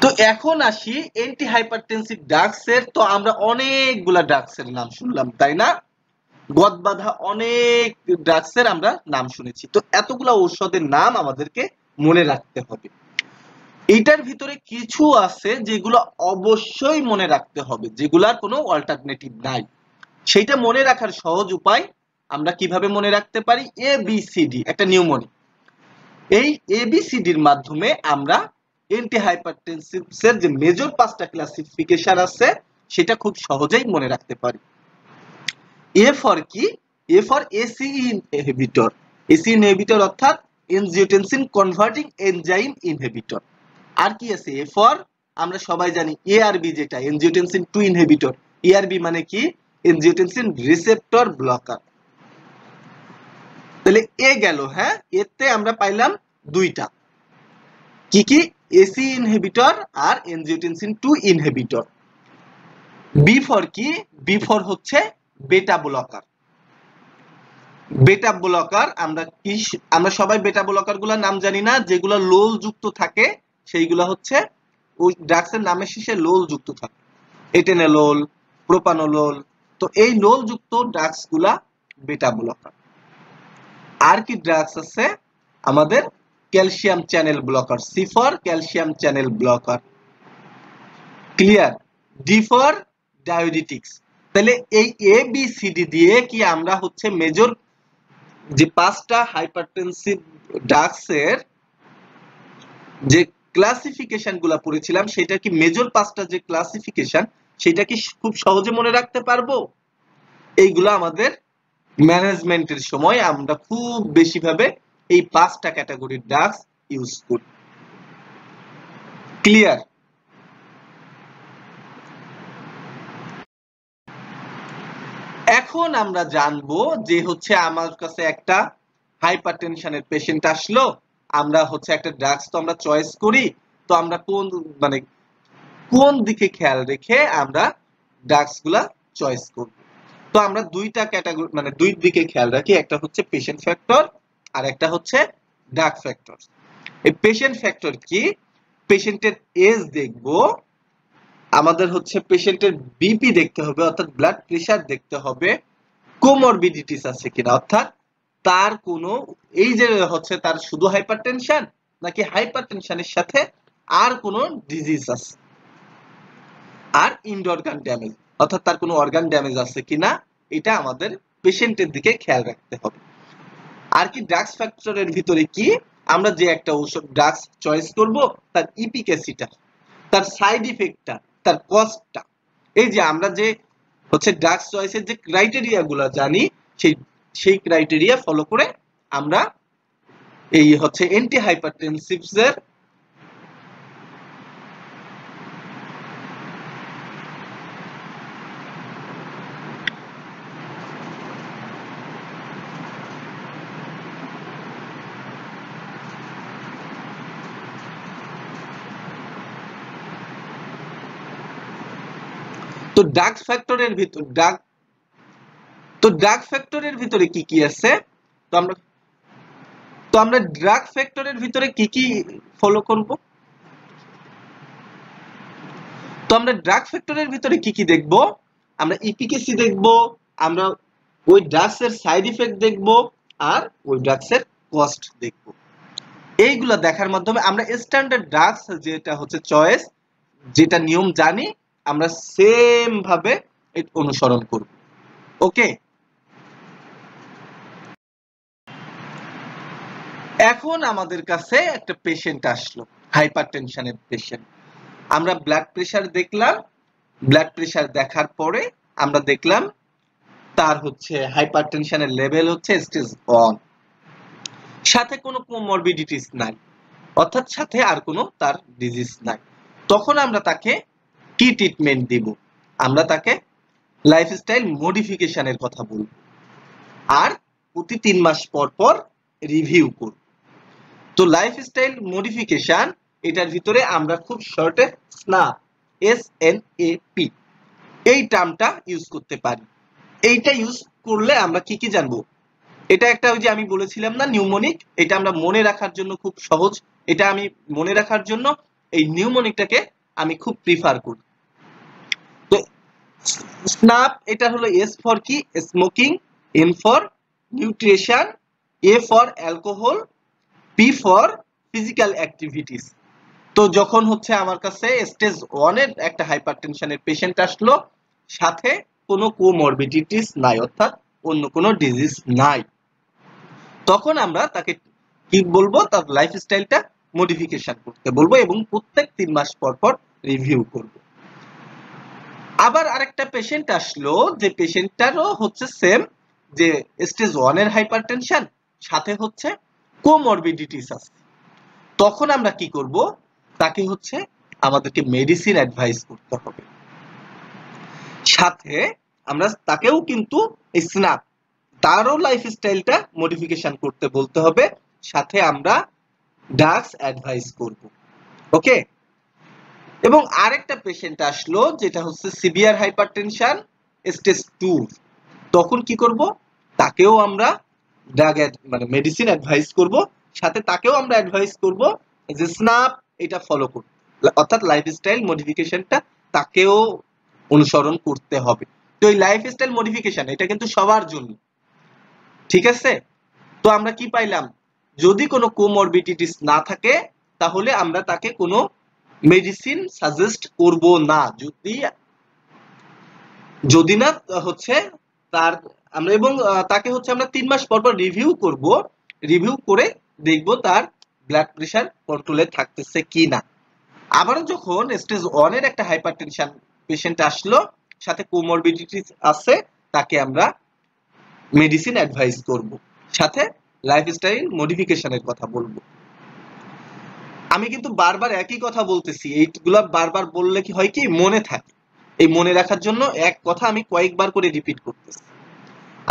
তো এখন আসি অ্যান্টি হাইপারটেনসিভ ড্রাগসের। তো আমরা অনেকগুলা ড্রাগসের নাম শুনলাম, তাই না? গদবাঁধা অনেক ড্রাগসের আমরা নাম শুনেছি। তো এতগুলা ঔষধের নাম আমাদেরকে মনে রাখতে হবে। এটার ভিতরে কিছু আছে যেগুলো অবশ্যই মনে রাখতে হবে, যেগুলার কোনো অল্টারনেটিভ নাই। সেইটা মনে রাখার সহজ উপায় আমরা কিভাবে মনে রাখতে পারি? ABCD, একটা নিউমোনিক। এই ABCDর মাধ্যমে আমরা অ্যান্টি হাইপারটেনসিভসের যে মেজর 5টা ক্লাসিফিকেশন আছে সেটা খুব সহজেই মনে রাখতে পারি। এ ফর কি? A for AC inhibitor. AC inhibitor অর্থাৎ এনজিওটেনসিন কনভার্টিং এনজাইম ইনহিবিটর। আর কি আছে? এ ফর আমরা সবাই জানি এআরবি, যেটা এনজিওটেনসিন 2 ইনহিবিটর। এআরবি মানে কি? Angiotensin receptor blocker. তাহলে এ গেল। হ্যাঁ, এতে আমরা পাইলাম দুইটা। কি কি? এসি ইনহিবিটর আর এনজিওটেনসিন 2 ইনহিবিটর। বি ফর কি? বি ফর হচ্ছে বেটা ব্লকার। বেটা ব্লকার আমরা সবাই বেটা ব্লকার গুলোর নাম জানি না, যেগুলো লোল যুক্ত থাকে সেইগুলো হচ্ছে ওই ড্রাগসের নামের শেষে লোল যুক্ত থাকে। এটেনলোল, প্রোপানোলোল। তো এই লোল যুক্ত ড্রাগস গুলা বেটা ব্লকার। আর কি ড্রাগস আছে আমাদের? Calcium channel blocker. C for calcium channel blocker. Clear? D for diuretics. তাহলে এই ABCD দিয়ে কি আমরা হচ্ছে মেজর যে 5টা হাইপারটেনসিভ ড্রাগসের যে ক্লাসিফিকেশন গুলা পড়েছিলাম, সেটা কি মেজর 5টা যে ক্লাসিফিকেশন সেটা কি খুব সহজে মনে রাখতে পারবো? এইগুলো আমাদের ম্যানেজমেন্টের সময় আমরা খুব বেশি ভাবে এই 5টা ক্যাটাগরির ড্রাগস ইউজ করি। ক্লিয়ার? এখন আমরা জানবো যে হচ্ছে আমার কাছে একটা হাইপারটেনশনের পেশেন্ট আসলো, আমরা হচ্ছে একটা ড্রাগস তো আমরা চয়েস করি। তো আমরা কোন দিকে খেয়াল রেখে আমরা ড্রাগস গুলা চয়েস করব? তো আমরা দুইটা ক্যাটাগরি মানে দুই দিকে খেয়াল রাখি, একটা হচ্ছে পেশেন্ট ফ্যাক্টর আর একটা হচ্ছে ড্রাগ ফ্যাক্টর। এই পেশেন্ট ফ্যাক্টর কি? পেশেন্টের এজ দেখব, আমাদের হচ্ছে পেশেন্টের বিপি দেখতে হবে অর্থাৎ ব্লাড প্রেশার দেখতে হবে, কোমরবিডিটিস আছে কিনা অর্থাৎ তার কোনো এই যে হচ্ছে তার শুধু হাইপারটেনশন নাকি হাইপারটেনশনের সাথে আর কোনো ডিজিজ আছে, আর ইন্ড অর্গান ড্যামেজ অর্থাৎ তার কোনো অর্গান ড্যামেজ আছে কিনা, এটা আমাদের পেশেন্টের দিকে খেয়াল রাখতে হবে। আর কি ড্রাগস ফ্যাক্টরের ভিতরে কি? আমরা যে একটা ঔষধ ড্রাগস চয়েস করব তার ইফিকাসিটা, তার সাইড ইফেক্টটা, তার কস্টটা। এই যে আমরা যে হচ্ছে ড্রাগস চয়েসের যে ক্রাইটেরিয়া গুলো জানি, সেই ক্রাইটেরিয়া ফলো করে আমরা এই হচ্ছে অ্যান্টি হাইপারটেনসিভস এর তো ড্রাগ ফ্যাক্টরের ভিতরে কি কি আছে? তো আমরা ড্রাগ ফ্যাক্টরের ভিতরে কি কি ফলো করব? তো আমরা ড্রাগ ফ্যাক্টরের ভিতরে কি কি দেখব? আমরা ইফিকাসি দেখব, আমরা ওই ড্রাগস এর সাইড ইফেক্ট দেখব, আর ওই ড্রাগস এর কস্ট দেখব। এইগুলা দেখার মাধ্যমে আমরা স্ট্যান্ডার্ড ড্রাগস যেটা হচ্ছে চয়েস, যেটা নিয়ম জানি, আমরা সেম ভাবে অনুসরণ করব। ওকে? এখন আমাদের কাছে একটা পেশেন্ট আসলো, হাইপারটেনশনের পেশেন্ট। আমরা ব্লাড প্রেশার দেখলাম, ব্লাড প্রেশার দেখার পরে আমরা দেখলাম তার হচ্ছে হাইপারটেনশনের লেভেল হচ্ছে স্টেজ 1, সাথে কোনো কোমরবিডিটিস নাই অর্থাৎ সাথে আর কোনো তার ডিজিজ নাই। তখন আমরা তাকে কি ট্রিটমেন্ট দিব? আমরা তাকে লাইফস্টাইল মডিফিকেশনের কথা বলব, আর প্রতি 3 মাস পর পর রিভিউ করব। তো লাইফস্টাইল মডিফিকেশন, এটার ভিতরে আমরা খুব শর্টে স্ন্যাপ, SNAP এই টার্মটা ইউজ করতে পারি। এইটা ইউজ করলে আমরা কি কি জানবো? এটা একটা ওই যে আমি বলেছিলাম না নিউমোনিক, এটা আমরা মনে রাখার জন্য খুব সহজ। এটা আমি মনে রাখার জন্য এই নিউমোনিকটাকে আমি খুব প্রিফার করি। তো স্নাপ এটা হলো এস ফর কি smoking, N for nutrition, A for alcohol, P for physical activities. তো যখন হচ্ছে আমার কাছে স্টেজ 1 এর একটা হাইপারটেনশনের পেশেন্ট আসলো, সাথে কোনো কোমরবিডিটিস নাই, অর্থাৎ অন্য কোনো ডিজিজ নাই, তখন আমরা তাকে কি বলবো, তার লাইফস্টাইলটা মডিফিকেশন করতে বলবো এবং প্রত্যেক 3 মাস পর পর রিভিউ করব। আবার আরেকটা পেশেন্ট আসলো, যে পেশেন্টটারও হচ্ছে সেম, যে স্টেজ 1 এর হাইপারটেনশন সাথে হচ্ছে কোমরবিডিটিস আছে, তখন আমরা কি করব, তাকে হচ্ছে আমাদেরকে মেডিসিন অ্যাডভাইস করতে হবে। সাথে আমরা তাকেও কিন্তু স্ন্যাপ, তারও লাইফস্টাইলটা মডিফিকেশন করতে বলতে হবে, সাথে আমরা ড্রাগস অ্যাডভাইস করব। ওকে। এবং আরেকটা পেশেন্ট আসলো, যেটা হচ্ছে সিভিয়ার হাইপারটেনশন স্টেজ 2, তখন কি করব, তাকেও আমরা ড্রাগ মানে মেডিসিন অ্যাডভাইস করব, সাথে তাকেও আমরা অ্যাডভাইস করব যে স্ন্যাপ এটা ফলো করতে, অর্থাৎ লাইফস্টাইল মডিফিকেশনটা তাকেও অনুসরণ করতে হবে। তো এই লাইফস্টাইল মডিফিকেশন এটা কিন্তু সবার জন্য, ঠিক আছে? তো আমরা কি পাইলাম, যদি কোনো কোমরবিডিটিস না থাকে তাহলে আমরা তাকে কোনো মেডিসিন সাজেস্ট করব না, যদি না হচ্ছে তার আমরা, এবং তাকে হচ্ছে আমরা 3 মাস পর পর রিভিউ করব, রিভিউ করে দেখব তার ব্লাড প্রেশার কন্ট্রোলে থাকতেছে কিনা। আবারও যখন স্টেজ 1 এর একটা হাইপারটেনশন পেশেন্ট আসলো, সাথে কোমরবিডিটিস আছে, তাকে আমরা মেডিসিন অ্যাডভাইস করব, সাথে লাইফস্টাইল মডিফিকেশনের কথা বলবো। আমি কিন্তু বারবার একই কথা বলতেছি, এইগুলা বারবার বললে কি হয়, কি মনে থাকে, এই মনে রাখার জন্য এক কথা আমি কয়েকবার করে রিপিট করতেছি।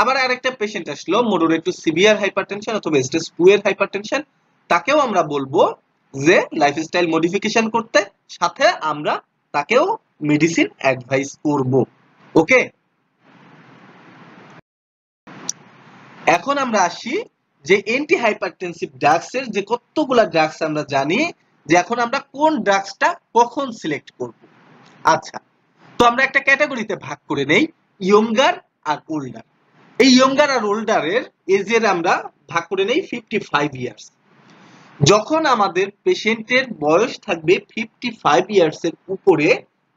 আবার আরেকটা পেশেন্ট আসলো, মডারেট টু সিভিয়ার হাইপারটেনশন অথবা স্টেজ 2 এর হাইপারটেনশন, তাকেও আমরা বলবো যে লাইফস্টাইল মডিফিকেশন করতে, সাথে আমরা তাকেও মেডিসিন অ্যাডভাইস করব। ওকে। এখন আমরা আসি যে অ্যান্টি হাইপারটেনসিভ ড্রাগস এর যে কতগুলা ড্রাগস আমরা জানি, যে এখন আমরা কোন ড্রাগসটা কখন সিলেক্ট করব। আচ্ছা, তো আমরা একটা ক্যাটাগরিতে ভাগ করে নেই, ইয়ঙ্গার আর ওল্ডার। এই ইয়ঙ্গার আর ওল্ডারের এজের আমরা ভাগ করে নেই 55 ইয়ার্স। যখন আমাদের পেশেন্টের বয়স থাকবে 55 ইয়ার্স এর উপরে,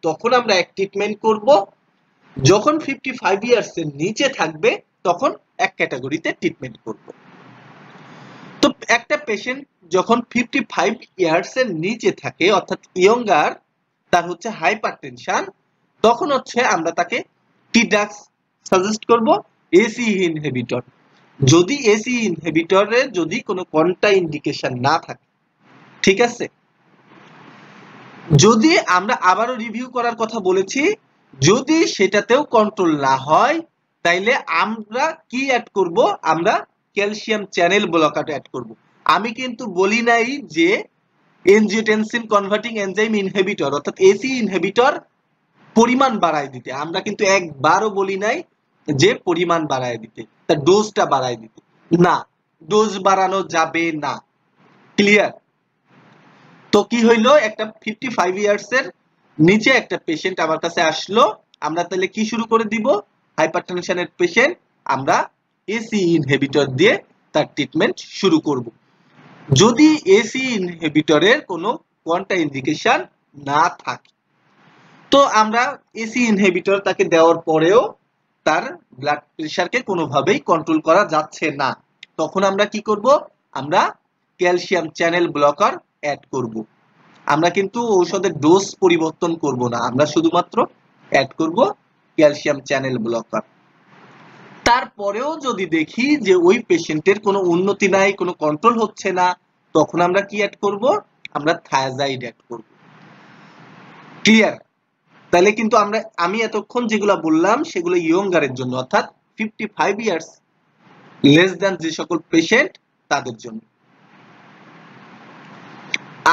তখন আমরা এক ট্রিটমেন্ট করব। যখন 55 ইয়ার্স এর নিচে থাকবে, তখন এক ক্যাটাগরিতে ট্রিটমেন্ট করব। তো একটা পেশেন্ট যখন 55 ইয়ার্স এর নিচে থাকে, অর্থাৎ ইয়ঙ্গার, তার হচ্ছে হাইপারটেনশন, তখন হচ্ছে আমরা তাকে কি ড্রাগস সাজেস্ট করব, এসি ইনহিবিটর। যদি এসি ইনহিবিটরে যদি কোনো কন্ট্রা ইন্ডিকেশন না থাকে, ঠিক আছে। যদি আমরা আবারও রিভিউ করার কথা বলেছি, যদি সেটাতেও কন্ট্রোল না হয়, তাইলে আমরা কি অ্যাড করব, আমরা ক্যালসিয়াম চ্যানেল ব্লকার অ্যাড করব। আমি কিন্তু বলি নাই যে এনজিওটেনসিন কনভার্টিং এনজাইম ইনহিবিটর অর্থাৎ এসি ইনহিবিটর পরিমাণ বাড়ায় দিতে, আমরা কিন্তু একবারও বলি নাই যে পরিমাণ বাড়ায় দিতে, তার ডোজটা বাড়ায় দিতে, না, ডোজ বাড়ানো যাবে না। ক্লিয়ার? তো কি হইলো, একটা 55 ইয়ার্স এর নিচে একটা পেশেন্ট আমার কাছে আসলো, আমরা তাহলে কি শুরু করে দিব, হাইপারটেনশনের পেশেন্ট, আমরা এসি ইনহিবিটর দিয়ে তার ট্রিটমেন্ট শুরু করব। যদি এসি ইনহিবিটরের কোনো কন্ট্রা ইন্ডিকেশন না থাকে, তো আমরা এসি ইনহিবিটর তাকে দেওয়ার পরেও তার ব্লাড প্রেশারকে কোনোভাবেই কন্ট্রোল করা যাচ্ছে না, তখন আমরা কি করব, আমরা ক্যালসিয়াম চ্যানেল ব্লকার অ্যাড করব। আমরা কিন্তু ঔষধের ডোজ পরিবর্তন করব না, আমরা শুধুমাত্র অ্যাড করব ক্যালসিয়াম চ্যানেল ব্লকার। তারপরেও যদি দেখি যে ওই পেশেন্টের কোনো উন্নতি নাই, কোনো কন্ট্রোল হচ্ছে না, তখন আমরা কি অ্যাড করব, আমরা থায়াজাইড অ্যাড করব। ক্লিয়ার? তাহলে কিন্তু আমি এতক্ষণ যেগুলো বললাম সেগুলো ইয়ঙ্গারের জন্য, অর্থাৎ 55 ইয়ার্স লেস দ্যান যে সকল পেশেন্ট তাদের জন্য।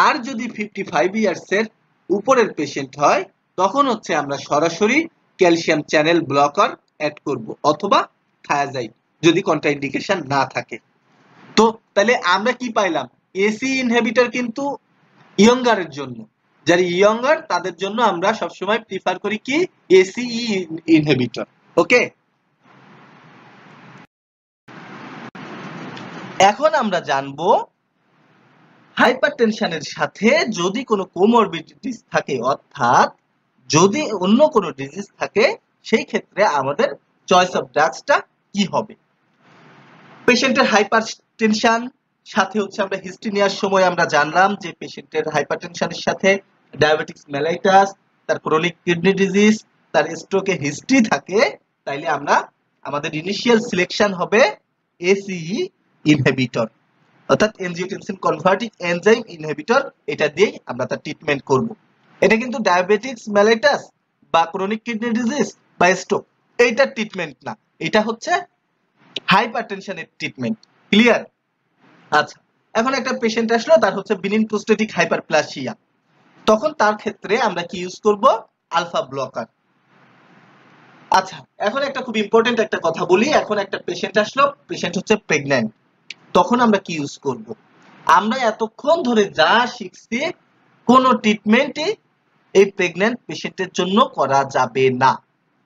আর যদি 55 ইয়ার্স এর উপরের পেশেন্ট হয়, তখন হচ্ছে আমরা সরাসরি ক্যালসিয়াম চ্যানেল ব্লকার অ্যাড করব, অথবা থায়াজাইড যদি কন্ট্রাইন্ডিকেশন না থাকে। তো তাহলে আমরা কি পাইলাম, এসি ইনহিবিটর কিন্তু ইয়ঙ্গারের জন্য, যারা ইয়ঙ্গার তাদের জন্য আমরা সবসময় প্রিফার করি কি এসিই ইনহিবিটর। ওকে, এখন আমরা জানবো হাইপারটেনশনের সাথে যদি কোনো কোমরবিডিটিস থাকে, অর্থাৎ যদি অন্য কোনো ডিজিজ থাকে, সেই ক্ষেত্রে আমাদের চয়েস অফ ড্রাগসটা কি হবে। পেশেন্টের হাইপারটেনশন সাথে হচ্ছে আমরা হিস্ট্রি নেওয়ার সময় আমরা জানলাম যে পেশেন্টের হাইপারটেনশনের সাথে ডায়াবেটিস মেলাইটাস, তার ক্রনিক কিডনি ডিজিজ, তার স্ট্রোকের হিস্ট্রি থাকে, তাইলে আমরা আমাদের ইনিশিয়াল সিলেকশন হবে এসিই ইনহিবিটর, অর্থাৎ এনজিওটেনসিন কনভার্টিং এনজাইম ইনহিবিটর। এটা দিয়েই আমরা তার ট্রিটমেন্ট করব। এটা কিন্তু ডায়াবেটিস মেলাইটাস বা ক্রনিক কিডনি ডিজিজ বা স্ট্রোক এইটার ট্রিটমেন্ট না, এটা হচ্ছে হাইপারটেনশনের ট্রিটমেন্ট। ক্লিয়ার? আচ্ছা, এখন একটা পেশেন্ট আসলো, তার হচ্ছে বিনিন প্রোস্টেটিক হাইপারপ্লাসিয়া, তখন তার ক্ষেত্রে আমরা কি ইউজ করব? Alpha blocker. আচ্ছা, এখন একটা খুব ইম্পর্টেন্ট একটা কথা বলি। এখন একটা পেশেন্ট আসলো, পেশেন্ট হচ্ছে প্রেগন্যান্ট, তখন আমরা কি ইউজ করব? আমরা এতক্ষণ ধরে যা শিখছি কোন ট্রিটমেন্টই এই প্রেগন্যান্ট পেশেন্টের জন্য করা যাবে না।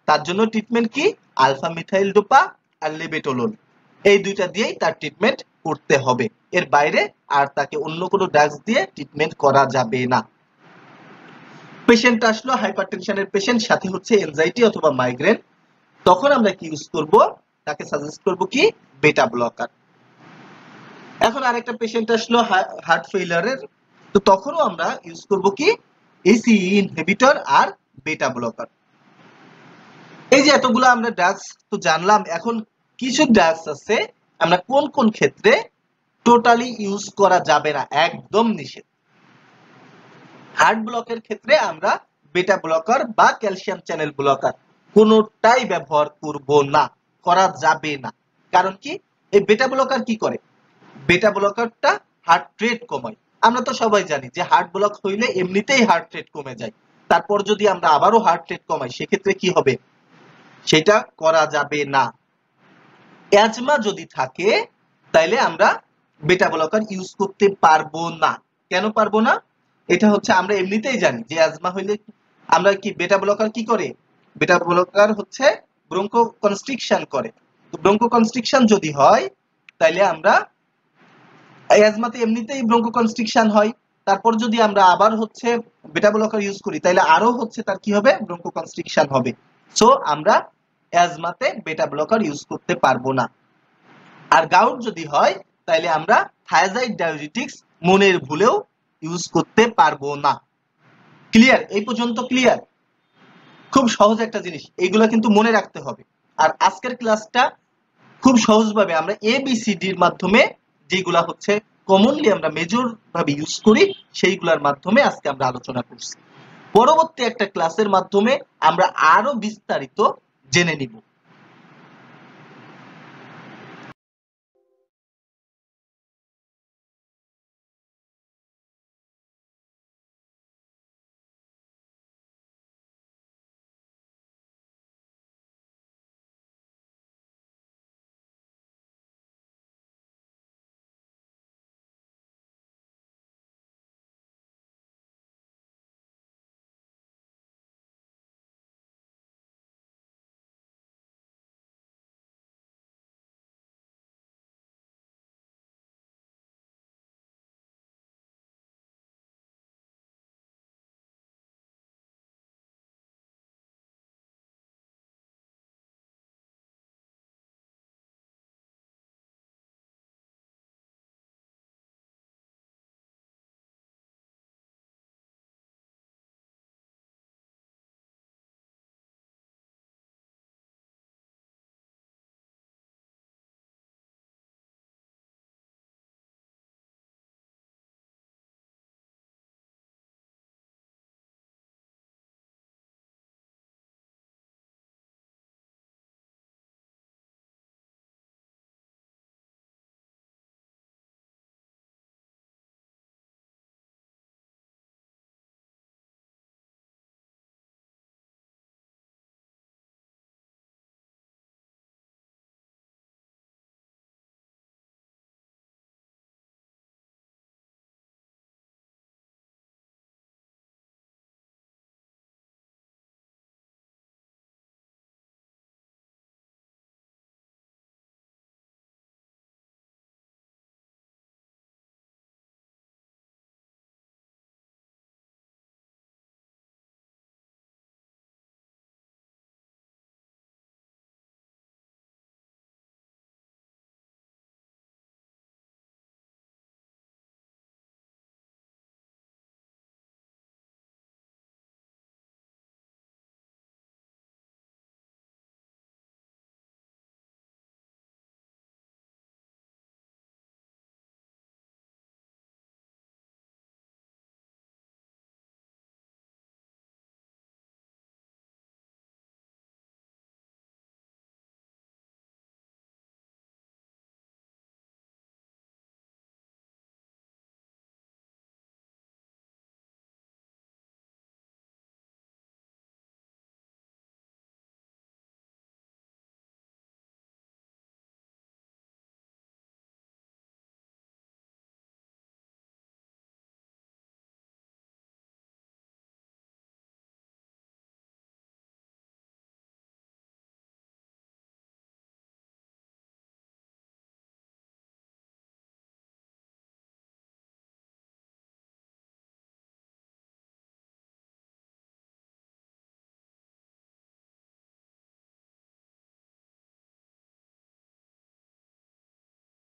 তার জন্য ট্রিটমেন্ট কি? আলফা মিথাইল ডোপা আর লেবেটোলোল, এই দুইটা দিয়েই তার ট্রিটমেন্ট করতে হবে। এর বাইরে আর তাকে অন্য কোনো ড্রাগস দিয়ে ট্রিটমেন্ট করা যাবে না। পেশেন্ট আসলো হাইপারটেনশনের পেশেন্ট, সাথে হচ্ছে এনজাইটি অথবা মাইগ্রেন, তখন আমরা কি ইউজ করব? তাকে সাজেস্ট করব কি? বেটা ব্লকার। এখন আরেকটা পেশেন্ট আসলো হার্ট ফেইলিয়ারের, তো তখনও আমরা ইউজ করব কি? এসিই ইনহিবিটর আর বেটা ব্লকার। এই যে এতগুলো আমরা ড্রাগস তো জানলাম, এখন কিছু ড্রাগস আছে আমরা কোন কোন ক্ষেত্রে টোটালি ইউজ করা যাবে না, একদম নিষেধ। হার্ট ব্লকের ক্ষেত্রে আমরা বেটা ব্লকার বা ক্যালসিয়াম চ্যানেল ব্লকার কোনোটাই ব্যবহার করব না, করা যাবে না। কারণ কি? এই বেটা ব্লকার কি করে? বেটা ব্লকারটা হার্ট রেট কমায়। আমরা তো সবাই জানি যে হার্ট ব্লক হইলে এমনিতেই হার্ট রেট কমে যায়, তারপর যদি আমরা আবারও হার্ট রেট কমাই সেক্ষেত্রে কি হবে? সেটা করা যাবে না। অ্যাজমা যদি থাকে তাইলে আমরা বেটা ব্লকার ইউজ করতে পারবো না। কেন পারবো না? এটা হচ্ছে আমরা এমনিতেই জানি যে অ্যাজমা হইলে আমরা কি বেটা ব্লকার কি করে? বেটা ব্লকার হচ্ছে ব্রঙ্কো কনস্ট্রিকশন করে। তো ব্রঙ্কো কনস্ট্রিকশন যদি হয় তাইলে আমরা অ্যাজমাতে এমনিতেই ব্রঙ্কো কনস্ট্রিকশন হয়, তারপর যদি আমরা আবার হচ্ছে বেটা ব্লকার ইউজ করি তাইলে আরো হচ্ছে তার কি হবে? ব্রঙ্কো কনস্ট্রিকশন হবে। সো আমরা অ্যাজমাতে বেটা ব্লকার ইউজ করতে পারবো না। আর গাউট যদি হয় তাহলে আমরা থায়াজাইড ডায়োরিটিক্স মনের ভুলেও ইউজ করতে পারবো না। ক্লিয়ার? এই পর্যন্ত ক্লিয়ার? খুব সহজ একটা জিনিস, এইগুলো কিন্তু মনে রাখতে হবে। আর আজকের ক্লাসটা খুব সহজভাবে আমরা এবিসিডির মাধ্যমে, যেগুলা হচ্ছে কমনলি আমরা মেজর ভাবে ইউজ করি, সেইগুলোর মাধ্যমে আজকে আমরা আলোচনা করছি। পরবর্তী একটা ক্লাসের মাধ্যমে আমরা আরো বিস্তারিত জেনে নিব।